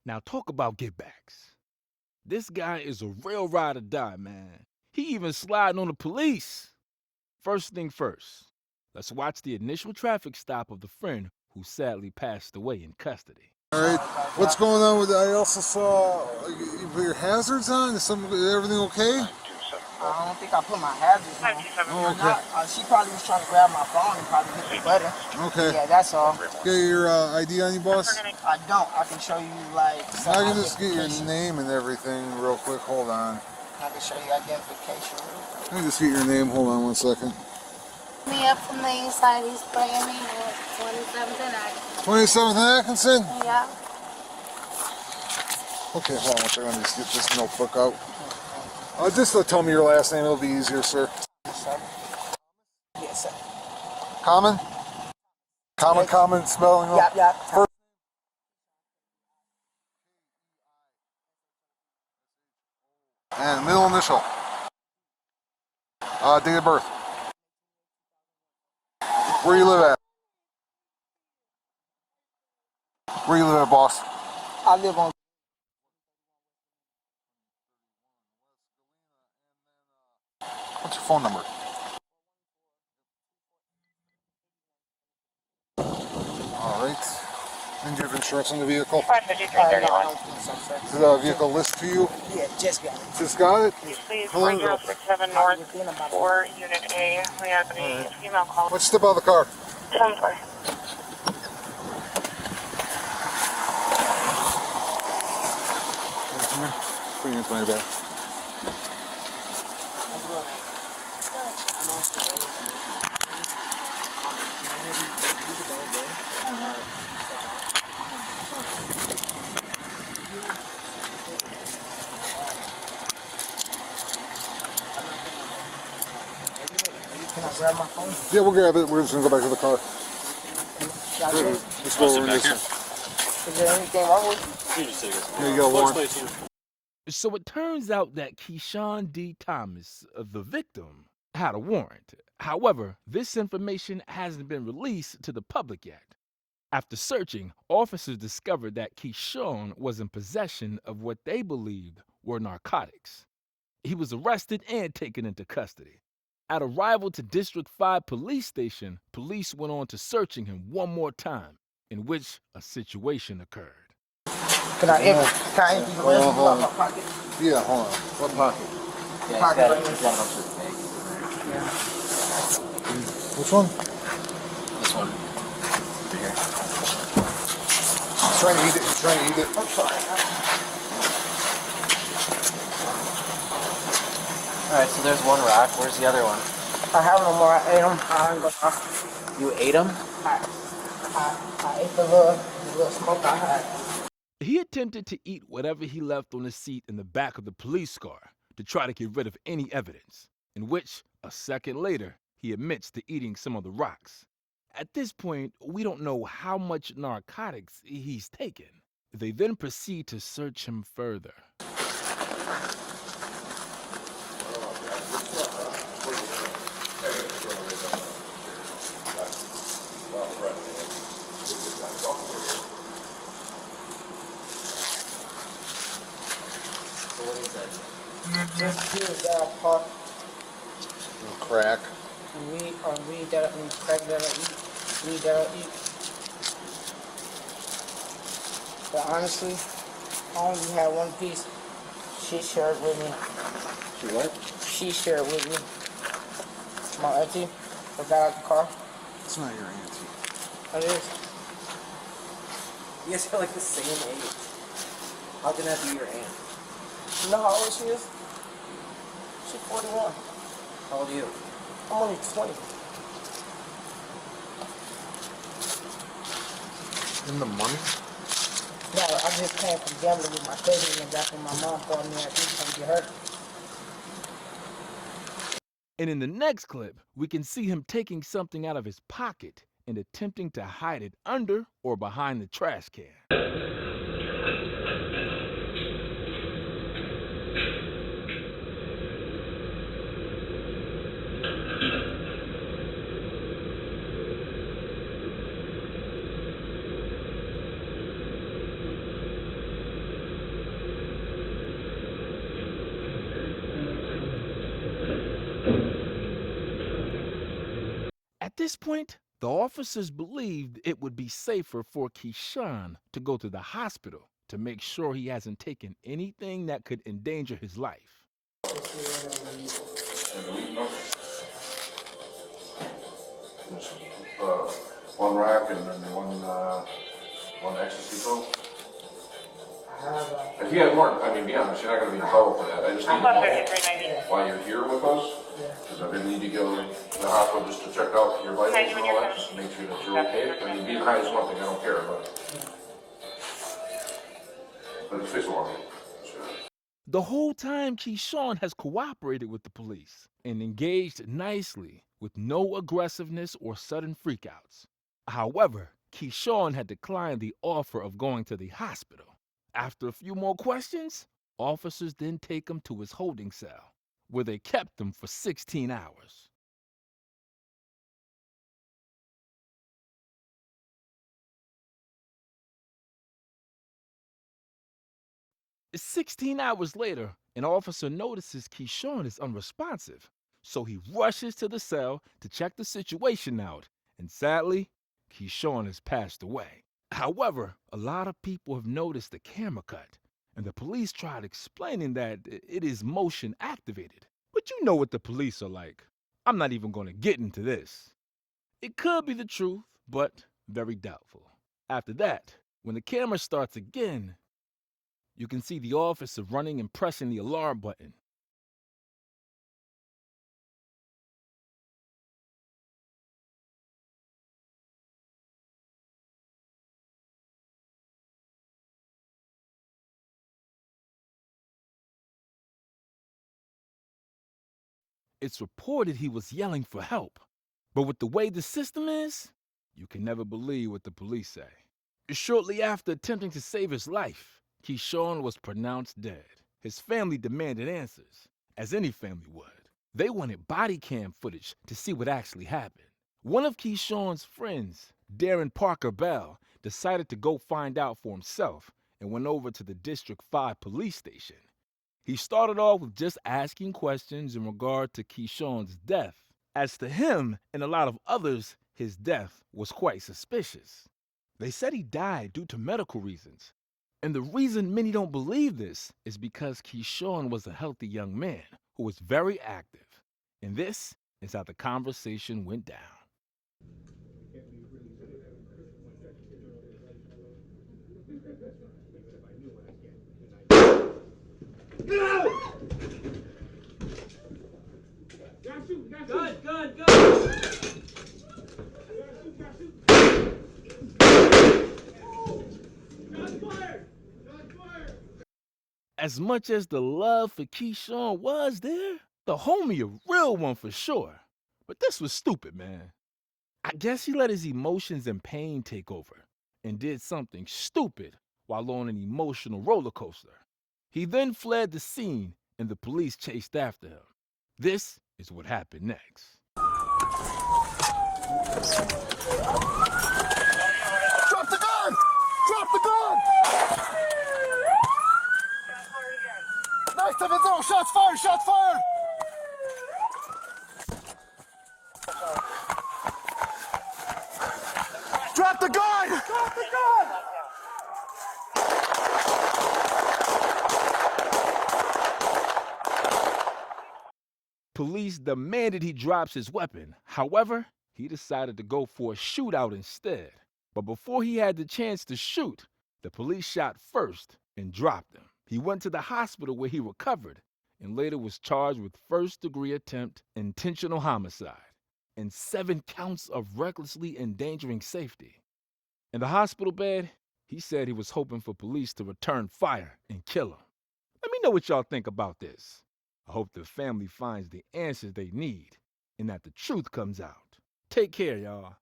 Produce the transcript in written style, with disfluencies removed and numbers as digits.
Now talk about get-backs. This guy is a real ride or die, man. He even sliding on the police. First thing first, let's watch the initial traffic stop of the friend who sadly passed away in custody. All right, what's going on with that? I also saw you put your hazards on. Is everything okay? I don't think I put my hazards on. Oh, okay. She probably was trying to grab my phone and probably hit the button. Okay. Yeah, that's all. Get your ID on you, boss? I don't. I can show you, like... I can just get your name and everything real quick. Hold on. I can show you identification. Let me just get your name. Hold on 1 second. Me up from the inside. He's spraying me at 27th and Atkinson. 27th and Atkinson? Yeah. Okay, hold on 1 second. Let me just get this notebook out. Just tell me your last name. It'll be easier, sir. Yes, sir. Common? Common spelling? Yeah. First. And middle initial. Date of birth. Where you live at? Where you live at, boss? I live on... What's your phone number? Alright. And do you have insurance on the vehicle? No, I don't think so, sir. Is the vehicle list to you? Yeah, just got it. Just got it? Please, 4067 North 4, Unit A. We have a female call. Let's step out of the car. 10-4. Come here. Put your hands behind your back. Can I grab my phone? Yeah, we'll grab it. We're just going to go back to the car. Let's go over this. Is there anything wrong with it? Here you go, Warren. So it turns out that Keishon D Thomas, the victim, had a warrant. However, this information hasn't been released to the public yet. After searching, officers discovered that Keishon was in possession of what they believed were narcotics. He was arrested and taken into custody. At arrival to District 5 Police Station, police went on to searching him one more time, in which a situation occurred. Can I empty the rest of my pocket? Yeah, hold on. What pocket? Yeah, pocket right Yeah. Which one? This one. Right here. Trying to eat it. Trying to eat it. I'm sorry. Alright, so there's one rock. Where's the other one? I have no more. I ate them. I ain't gonna... You ate them? I ate the little smoke I had. He attempted to eat whatever he left on the seat in the back of the police car to try to get rid of any evidence, in which, a second later, he admits to eating some of the rocks. At this point, we don't know how much narcotics he's taken. They then proceed to search him further. Just here that I caught. Crack. Weed that I eat, crack that I eat, weed that I eat. But honestly, I only had one piece. She shared with me. She what? She shared with me. My auntie that got out the car. It's not your auntie. It is. You guys are like the same age. How can that be your aunt? You know how old she is? She's 41. How old are you? I'm only 20. In the money? No, I just came from gambling with my cousin and that's when my mom called me and she come get her. And in the next clip, we can see him taking something out of his pocket and attempting to hide it under or behind the trash can. this point, the officers believed it would be safer for Keishon to go to the hospital to make sure he hasn't taken anything that could endanger his life. One rack and then one ecstasy pill. If you had more, I mean, be honest, you're not going to be in trouble for that. I just need to know why you're here with us, because I really need to go to the hospital just to check out your vitals and all that, just to make sure that you're okay. I mean, being high is one thing, I don't care, but it's fixed along. The whole time, Keishon has cooperated with the police and engaged nicely with no aggressiveness or sudden freakouts. However, Keishon had declined the offer of going to the hospital. After a few more questions, officers then take him to his holding cell, where they kept him for 16 hours. It's 16 hours later, an officer notices Keishon is unresponsive, so he rushes to the cell to check the situation out, and sadly, Keishon has passed away. However, a lot of people have noticed the camera cut, and the police tried explaining that it is motion activated. But you know what the police are like. I'm not even going to get into this. It could be the truth, but very doubtful. After that, when the camera starts again, you can see the officer running and pressing the alarm button. It's reported he was yelling for help. But with the way the system is, you can never believe what the police say. Shortly after attempting to save his life, Keishon was pronounced dead. His family demanded answers, as any family would. They wanted body cam footage to see what actually happened. One of Keishon's friends, Darreon Parker-Bell, decided to go find out for himself and went over to the District 5 police station. He started off with just asking questions in regard to Keishon's death. As to him and a lot of others, his death was quite suspicious. They said he died due to medical reasons. And the reason many don't believe this is because Keishon was a healthy young man who was very active. And this is how the conversation went down. As much as the love for Keishon was there, the homie a real one for sure. But this was stupid, man. I guess he let his emotions and pain take over and did something stupid while on an emotional roller coaster. He then fled the scene and the police chased after him. This is what happened next. Drop the gun! Drop the gun! Nice 7-0, shots fired, shots fired! Drop the gun! Drop the gun! Police demanded he drops his weapon. However, he decided to go for a shootout instead. But before he had the chance to shoot, the police shot first and dropped him. He went to the hospital where he recovered and later was charged with first-degree attempt intentional homicide and 7 counts of recklessly endangering safety. In the hospital bed, he said he was hoping for police to return fire and kill him. Let me know what y'all think about this. I hope the family finds the answers they need and that the truth comes out. Take care, y'all.